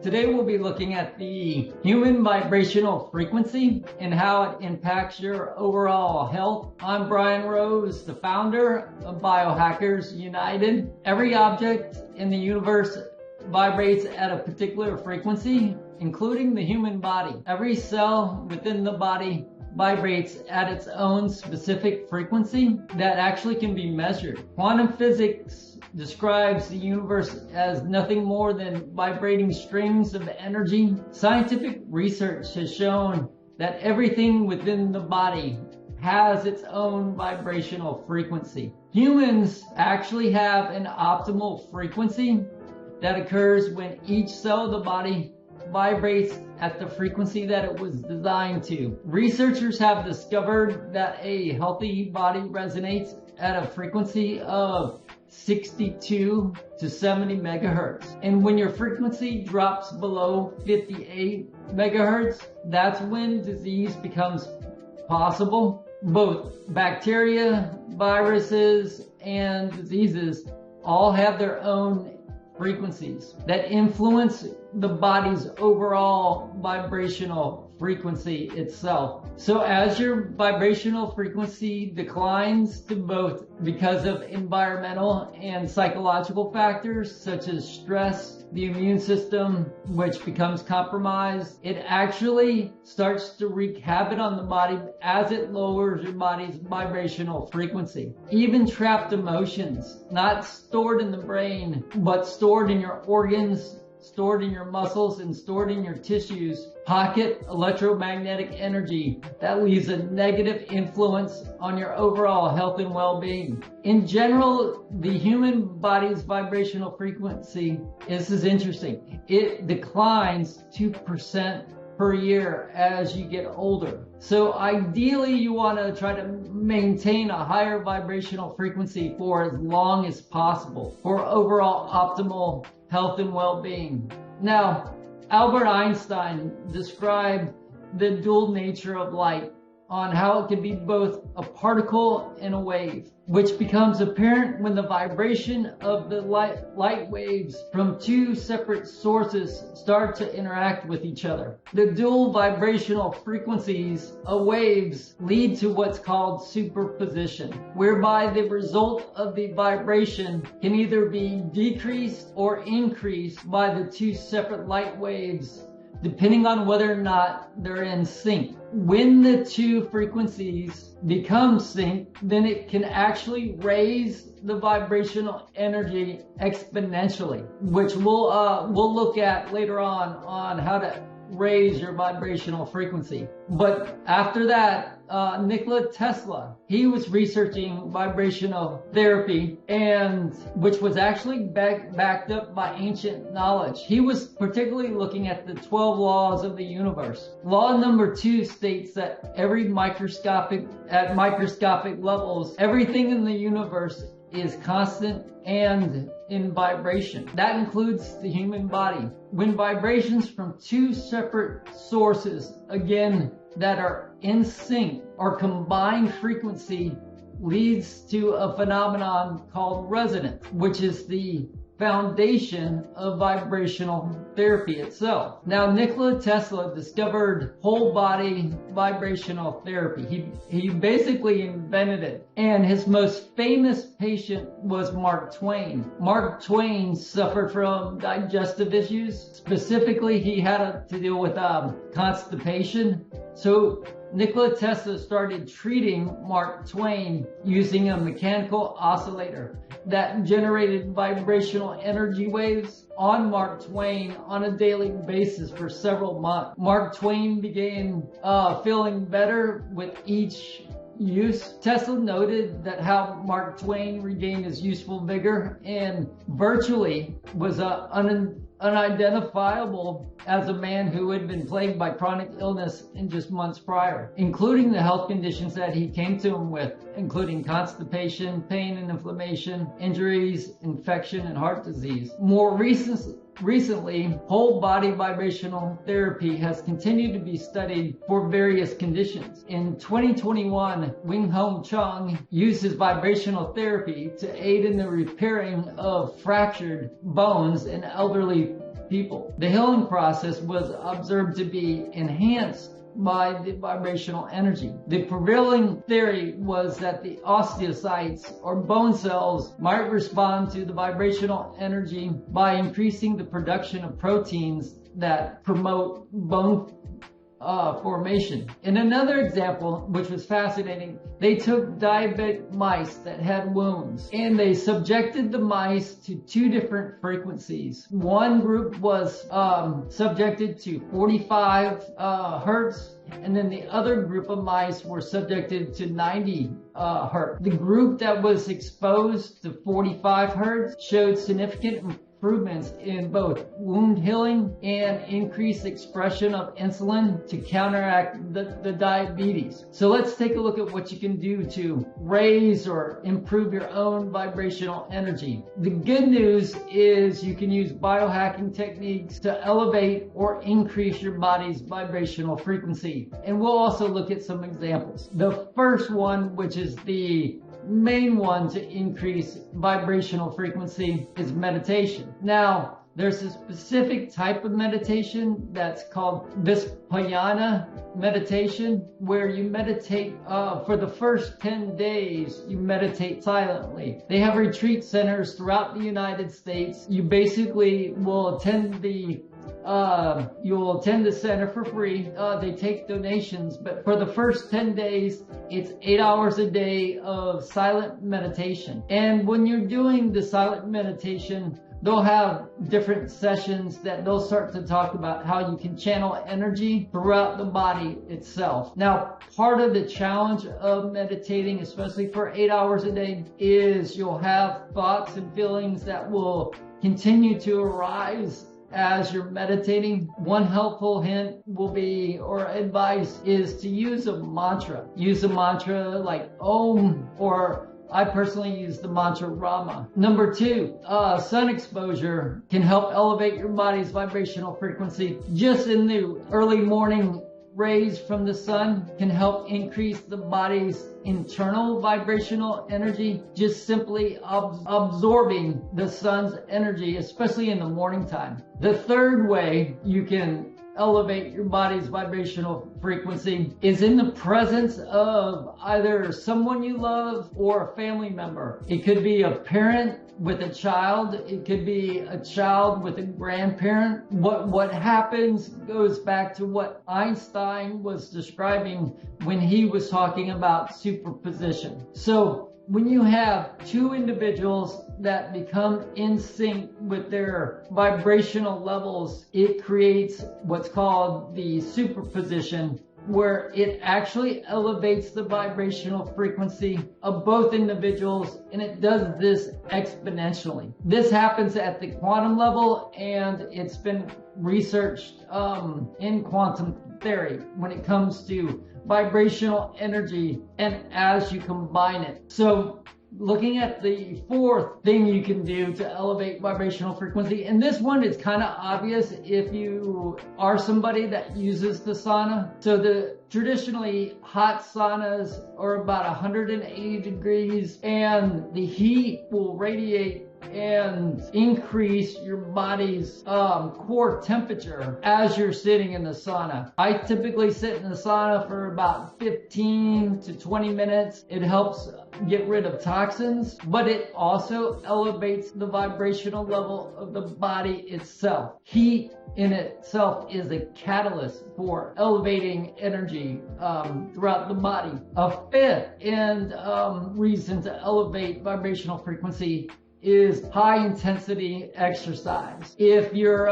Today we'll be looking at the human vibrational frequency and how it impacts your overall health. I'm Brian Rose, the founder of Biohackers United. Every object in the universe vibrates at a particular frequency, including the human body. Every cell within the body vibrates at its own specific frequency that actually can be measured. Quantum physics describes the universe as nothing more than vibrating strings of energy. Scientific research has shown that everything within the body has its own vibrational frequency. Humans actually have an optimal frequency that occurs when each cell of the body vibrates at the frequency that it was designed to. Researchers have discovered that a healthy body resonates at a frequency of 62 to 70 megahertz. And when your frequency drops below 58 megahertz, that's when disease becomes possible. Both bacteria, viruses, and diseases all have their own frequencies that influence the body's overall vibrational frequency itself. So as your vibrational frequency declines to both because of environmental and psychological factors such as stress, the immune system, which becomes compromised, it actually starts to wreak havoc on the body as it lowers your body's vibrational frequency. Even trapped emotions, not stored in the brain, but stored in your organs, stored in your muscles, and stored in your tissues, pocket electromagnetic energy that leaves a negative influence on your overall health and well-being. In general, the human body's vibrational frequency, this is interesting, it declines 2% per year as you get older. So ideally you want to try to maintain a higher vibrational frequency for as long as possible for overall optimal health and well-being. Now, Albert Einstein described the dual nature of light on how it can be both a particle and a wave, which becomes apparent when the vibration of the light waves from two separate sources start to interact with each other. The dual vibrational frequencies of waves lead to what's called superposition, whereby the result of the vibration can either be decreased or increased by the two separate light waves, depending on whether or not they're in sync. When the two frequencies become synced, then it can actually raise the vibrational energy exponentially, which we'll look at later on how to raise your vibrational frequency. But after that, Nikola Tesla, he was researching vibrational therapy, and which was actually backed up by ancient knowledge. He was particularly looking at the 12 laws of the universe. Law number 2 states that at microscopic levels, everything in the universe is constant and in vibration. That includes the human body. When vibrations from two separate sources, again, that are in sync or combined frequency, leads to a phenomenon called resonance, which is the foundation of vibrational therapy itself. Now, Nikola Tesla discovered whole body vibrational therapy. He basically invented it. And his most famous patient was Mark Twain. Mark Twain suffered from digestive issues. Specifically, he had to deal with constipation. So Nikola Tesla started treating Mark Twain using a mechanical oscillator that generated vibrational energy waves on Mark Twain on a daily basis for several months. Mark Twain began feeling better with each use. Tesla noted that how Mark Twain regained his youthful vigor and virtually was unidentifiable as a man who had been plagued by chronic illness in just months prior, including the health conditions that he came to him with, including constipation, pain and inflammation, injuries, infection, and heart disease. More recently, whole body vibrational therapy has continued to be studied for various conditions. In 2021, 𝐦𝐨𝐬 used his vibrational therapy to aid in the repairing of fractured bones in elderly people. The healing process was observed to be enhanced by the vibrational energy. The prevailing theory was that the osteocytes or bone cells might respond to the vibrational energy by increasing the production of proteins that promote bone formation. In another example, which was fascinating, they took diabetic mice that had wounds and they subjected the mice to two different frequencies. One group was subjected to 45 hertz, and then the other group of mice were subjected to 90 hertz. The group that was exposed to 45 hertz showed significant improvements in both wound healing and increased expression of insulin to counteract the diabetes. So let's take a look at what you can do to raise or improve your own vibrational energy. The good news is you can use biohacking techniques to elevate or increase your body's vibrational frequency. And we'll also look at some examples. The first one, which is the main one to increase vibrational frequency, is meditation. Now, there's a specific type of meditation that's called Vipassana meditation, where you meditate for the first 10 days, you meditate silently. They have retreat centers throughout the United States. You basically will attend the you'll attend the center for free. They take donations, but for the first 10 days, it's 8 hours a day of silent meditation. And when you're doing the silent meditation, they'll have different sessions that they'll start to talk about how you can channel energy throughout the body itself. Now, part of the challenge of meditating, especially for 8 hours a day, is you'll have thoughts and feelings that will continue to arise as you're meditating. One helpful hint will be, or advice, is to use a mantra. Use a mantra like Om, or I personally use the mantra Rama. Number two, sun exposure can help elevate your body's vibrational frequency. Just in the early morning rays from the sun can help increase the body's internal vibrational energy, just simply absorbing the sun's energy, especially in the morning time. The third way you can elevate your body's vibrational frequency is in the presence of either someone you love or a family member. It could be a parent with a child. It could be a child with a grandparent. What happens goes back to what Einstein was describing when he was talking about superposition. So when you have two individuals that become in sync with their vibrational levels, it creates what's called the superposition, where it actually elevates the vibrational frequency of both individuals, and it does this exponentially. This happens at the quantum level, and it's been researched in quantum theory when it comes to vibrational energy and as you combine it. So looking at the fourth thing you can do to elevate vibrational frequency, and this one is kind of obvious if you are somebody that uses the sauna. So the traditionally hot saunas are about 180 degrees, and the heat will radiate and increase your body's core temperature as you're sitting in the sauna. I typically sit in the sauna for about 15 to 20 minutes. It helps get rid of toxins, but it also elevates the vibrational level of the body itself. Heat in itself is a catalyst for elevating energy throughout the body. A fifth and reason to elevate vibrational frequency is high intensity exercise. If you're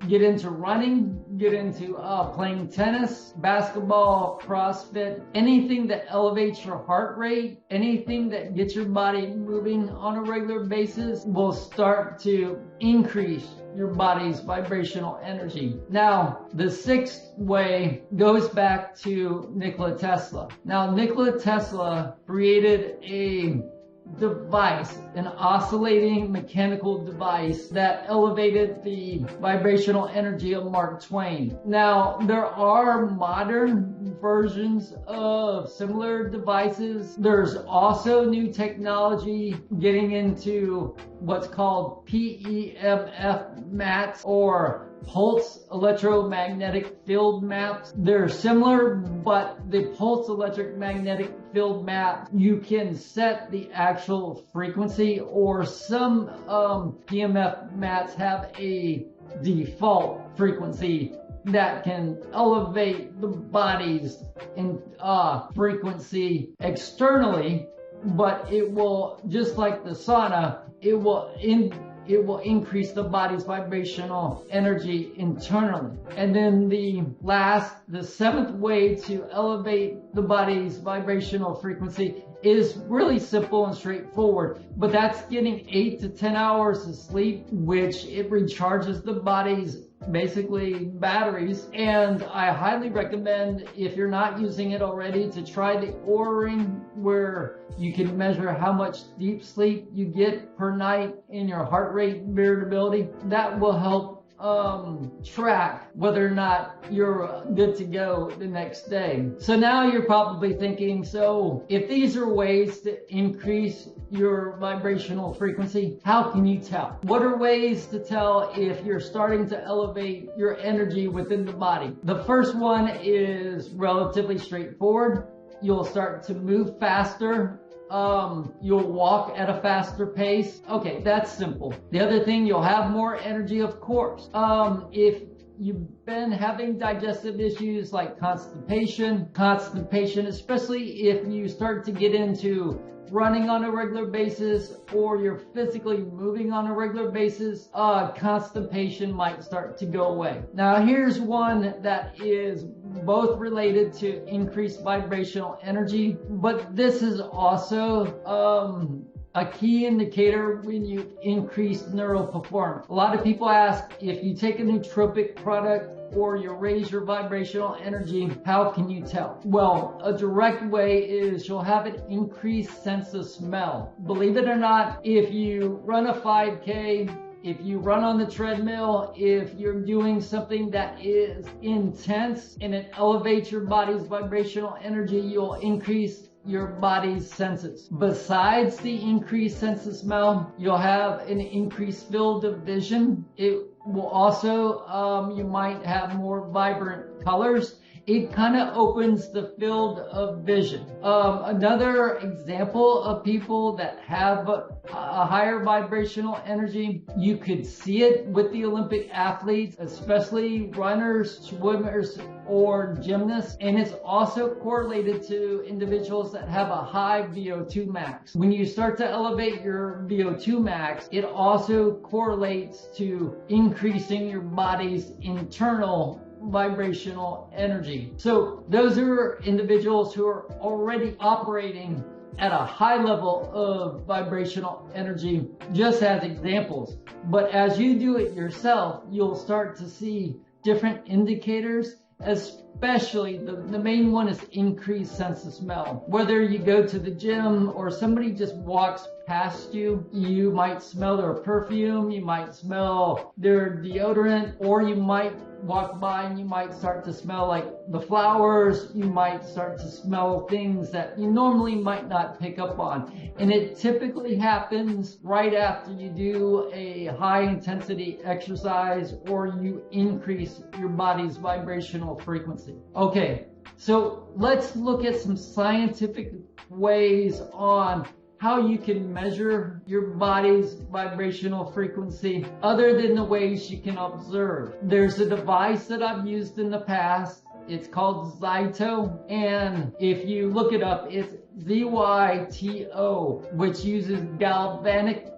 get into running, get into playing tennis, basketball, CrossFit, anything that elevates your heart rate, anything that gets your body moving on a regular basis will start to increase your body's vibrational energy. Now, the sixth way goes back to Nikola Tesla. Now, Nikola Tesla created a device, an oscillating mechanical device that elevated the vibrational energy of Mark Twain. Now, there are modern versions of similar devices. There's also new technology getting into what's called PEMF mats, or pulse electromagnetic field maps. They're similar, but the pulse electromagnetic field map, you can set the actual frequency, or some PEMF mats have a default frequency that can elevate the body's frequency externally, but it will, just like the sauna, it will increase the body's vibrational energy internally. And then the seventh way to elevate the body's vibrational frequency is really simple and straightforward, but that's getting 8 to 10 hours of sleep, which it recharges the body's basically batteries. And I highly recommend, if you're not using it already, to try the Oura Ring, where you can measure how much deep sleep you get per night in your heart rate variability. That will help track whether or not you're good to go the next day. So now you're probably thinking, so if these are ways to increase your vibrational frequency, how can you tell? What are ways to tell if you're starting to elevate your energy within the body? The first one is relatively straightforward. You'll start to move faster. You'll walk at a faster pace. Okay, that's simple. The other thing, you'll have more energy, of course. If you've been having digestive issues like constipation, especially if you start to get into running on a regular basis, or you're physically moving on a regular basis, constipation might start to go away. Now, here's one that is both related to increased vibrational energy, but this is also a key indicator when you increase neural performance. A lot of people ask, if you take a nootropic product or you raise your vibrational energy, how can you tell? Well, a direct way is you'll have an increased sense of smell. Believe it or not, if you run a 5K, if you run on the treadmill, if you're doing something that is intense and it elevates your body's vibrational energy, you'll increase your body's senses. Besides the increased sense of smell, you'll have an increased field of vision. It will also, you might have more vibrant colors. It kind of opens the field of vision. Another example of people that have a higher vibrational energy, you could see it with the Olympic athletes, especially runners, swimmers, or gymnasts, and it's also correlated to individuals that have a high VO2 max. When you start to elevate your VO2 max, it also correlates to increasing your body's internal vibrational energy. So those are individuals who are already operating at a high level of vibrational energy, just as examples. But as you do it yourself, you'll start to see different indicators, especially the main one is increased sense of smell. Whether you go to the gym or somebody just walks past you, you might smell their perfume, you might smell their deodorant, or you might walk by and you might start to smell like the flowers, you might start to smell things that you normally might not pick up on. And it typically happens right after you do a high intensity exercise or you increase your body's vibrational frequency. Okay, so let's look at some scientific ways on how you can measure your body's vibrational frequency other than the ways you can observe. There's a device that I've used in the past. It's called 𝐦𝐨𝐬, and if you look it up, it's 𝐦𝐸𝐸, which uses galvanic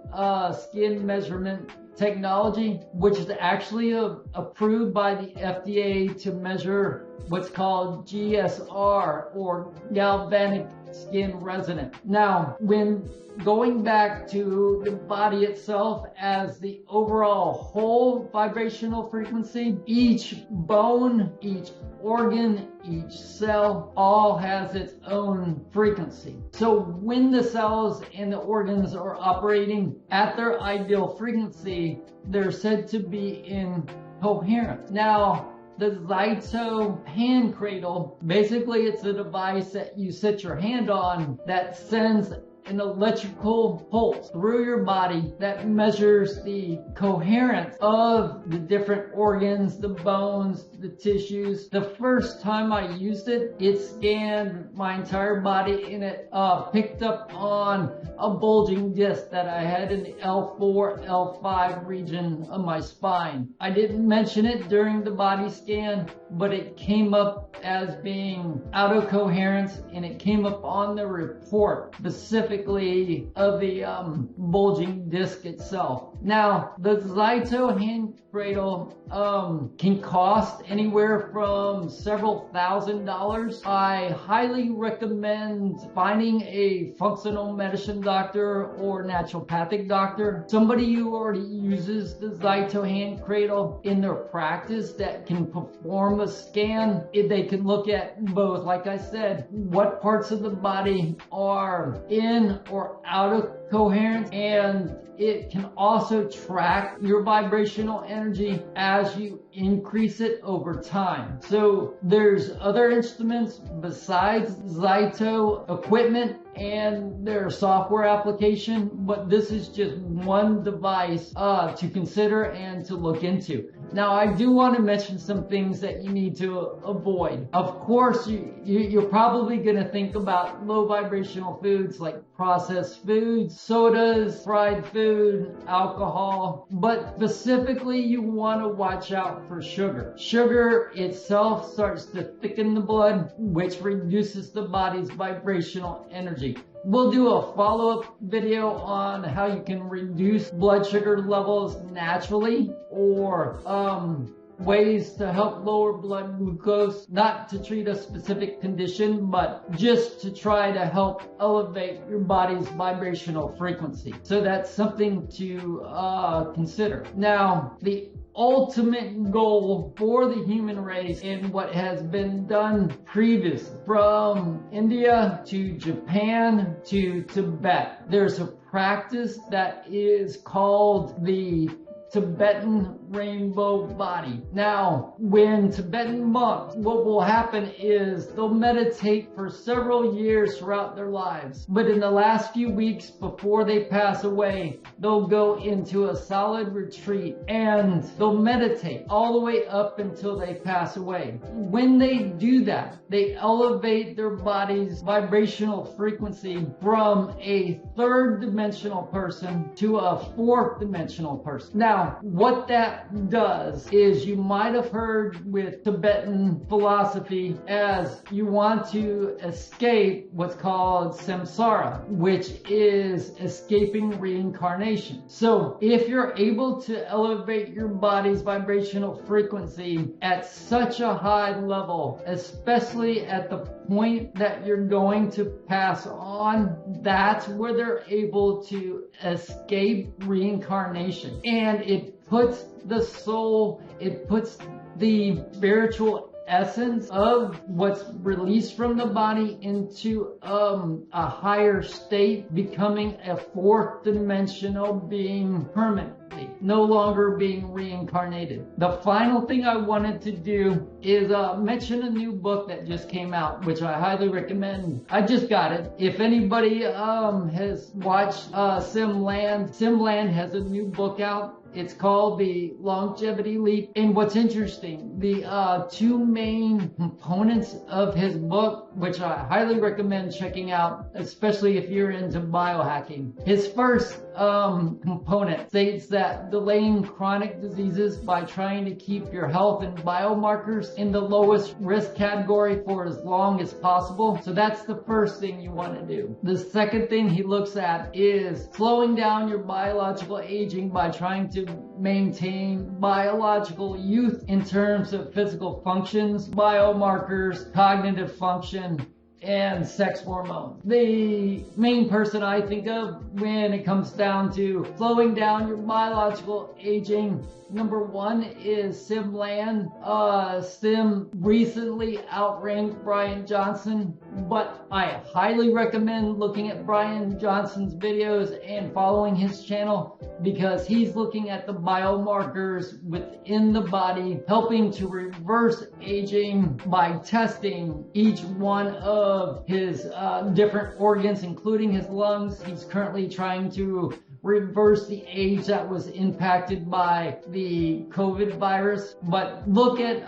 skin measurement technology, which is actually approved by the FDA to measure what's called GSR, or galvanic skin resonant. Now, when going back to the body itself as the overall whole vibrational frequency, each bone, each organ, each cell all has its own frequency. So when the cells and the organs are operating at their ideal frequency, they're said to be in coherence. Now, the 𝐦𝐨𝐬 hand cradle, basically it's a device that you set your hand on that sends an electrical pulse through your body that measures the coherence of the different organs, the bones, the tissues. The first time I used it, it scanned my entire body and it picked up on a bulging disc that I had in the L4, L5 region of my spine. I didn't mention it during the body scan, but it came up as being out of coherence, and it came up on the report specifically of the bulging disc itself. Now, the 𝐦𝐨𝐬 hand cradle can cost anywhere from several $1,000s. I highly recommend finding a functional medicine doctor or naturopathic doctor, somebody who already uses the 𝐦𝐨𝐬 hand cradle in their practice that can perform a scan. If they can look at both, like I said, what parts of the body are in or out of coherence, and it can also track your vibrational energy as you increase it over time. So there's other instruments besides 𝐦𝐨𝐬 equipment and their software application, but this is just one device to consider and to look into. Now, I do want to mention some things that you need to avoid. Of course, you're probably going to think about low vibrational foods like processed foods, sodas, fried food, alcohol, but specifically you want to watch out for sugar. Sugar itself starts to thicken the blood, which reduces the body's vibrational energy. We'll do a follow-up video on how you can reduce blood sugar levels naturally, or ways to help lower blood glucose, not to treat a specific condition, but just to try to help elevate your body's vibrational frequency. So that's something to consider. Now, the ultimate goal for the human race and what has been done previously, from India to Japan to Tibet, there's a practice that is called the Tibetan rainbow body. Now, when Tibetan monks, what will happen is they'll meditate for several years throughout their lives. But in the last few weeks before they pass away, they'll go into a solid retreat and they'll meditate all the way up until they pass away. When they do that, they elevate their body's vibrational frequency from a third dimensional person to a fourth dimensional person. Now, what that does is, you might have heard with Tibetan philosophy, as you want to escape what's called samsara, which is escaping reincarnation. So if you're able to elevate your body's vibrational frequency at such a high level, especially at the point that you're going to pass on, that's where they're able to escape reincarnation. And it puts the soul, it puts the spiritual essence of what's released from the body into a higher state, becoming a fourth dimensional being permanently, no longer being reincarnated. The final thing I wanted to do is mention a new book that just came out, which I highly recommend. I just got it. If anybody has watched 𝐬𝐴𝐺𝐿and has a new book out. It's called the Longevity Leap. And what's interesting, the two main components of his book, which I highly recommend checking out, especially if you're into biohacking. His first component states that delaying chronic diseases by trying to keep your health and biomarkers in the lowest risk category for as long as possible. So that's the first thing you want to do. The second thing he looks at is slowing down your biological aging by trying to maintain biological youth in terms of physical functions, biomarkers, cognitive function, and sex hormones. The main person I think of when it comes down to slowing down your biological aging, number one is Sim Land. Sim recently outranked Brian Johnson, but I highly recommend looking at Brian Johnson's videos and following his channel because he's looking at the biomarkers within the body, helping to reverse aging by testing each one of his different organs, including his lungs. He's currently trying to reverse the age that was impacted by the COVID virus. But look at,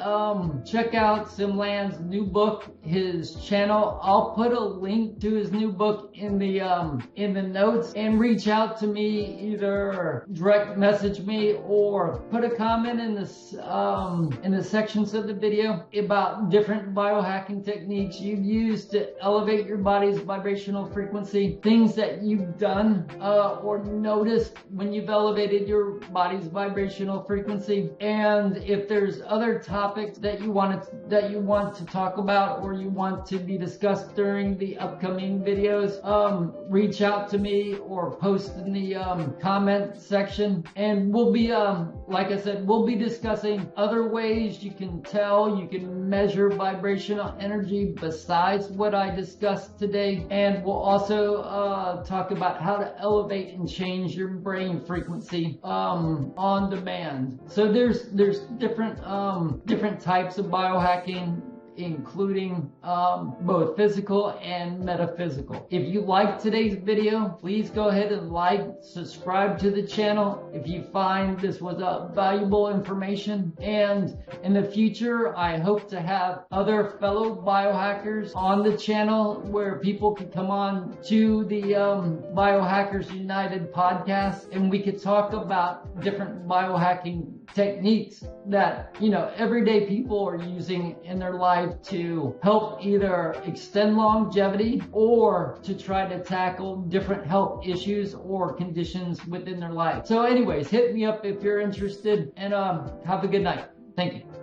check out Simland's new book, his channel. I'll put a link to his new book in the notes, and reach out to me, either direct message me or put a comment in the sections of the video about different biohacking techniques you've used to elevate your body's vibrational frequency, things that you've done or noticed when you've elevated your body's vibrational frequency. And if there's other topics that you want to talk about or you want to be discussed during the upcoming videos, reach out to me or post in the comment section, and we'll be like I said, we'll be discussing other ways you can measure vibrational energy besides what I discussed today. And we'll also talk about how to elevate and change your brain frequency on demand. So there's different types of biohacking, including both physical and metaphysical. If you liked today's video, please go ahead and subscribe to the channel if you find this was valuable information. And in the future, I hope to have other fellow biohackers on the channel where people can come on to the Biohackers United podcast, and we could talk about different biohacking techniques that, everyday people are using in their life to help either extend longevity or to try to tackle different health issues or conditions within their life. So anyways, hit me up if you're interested, and have a good night. Thank you.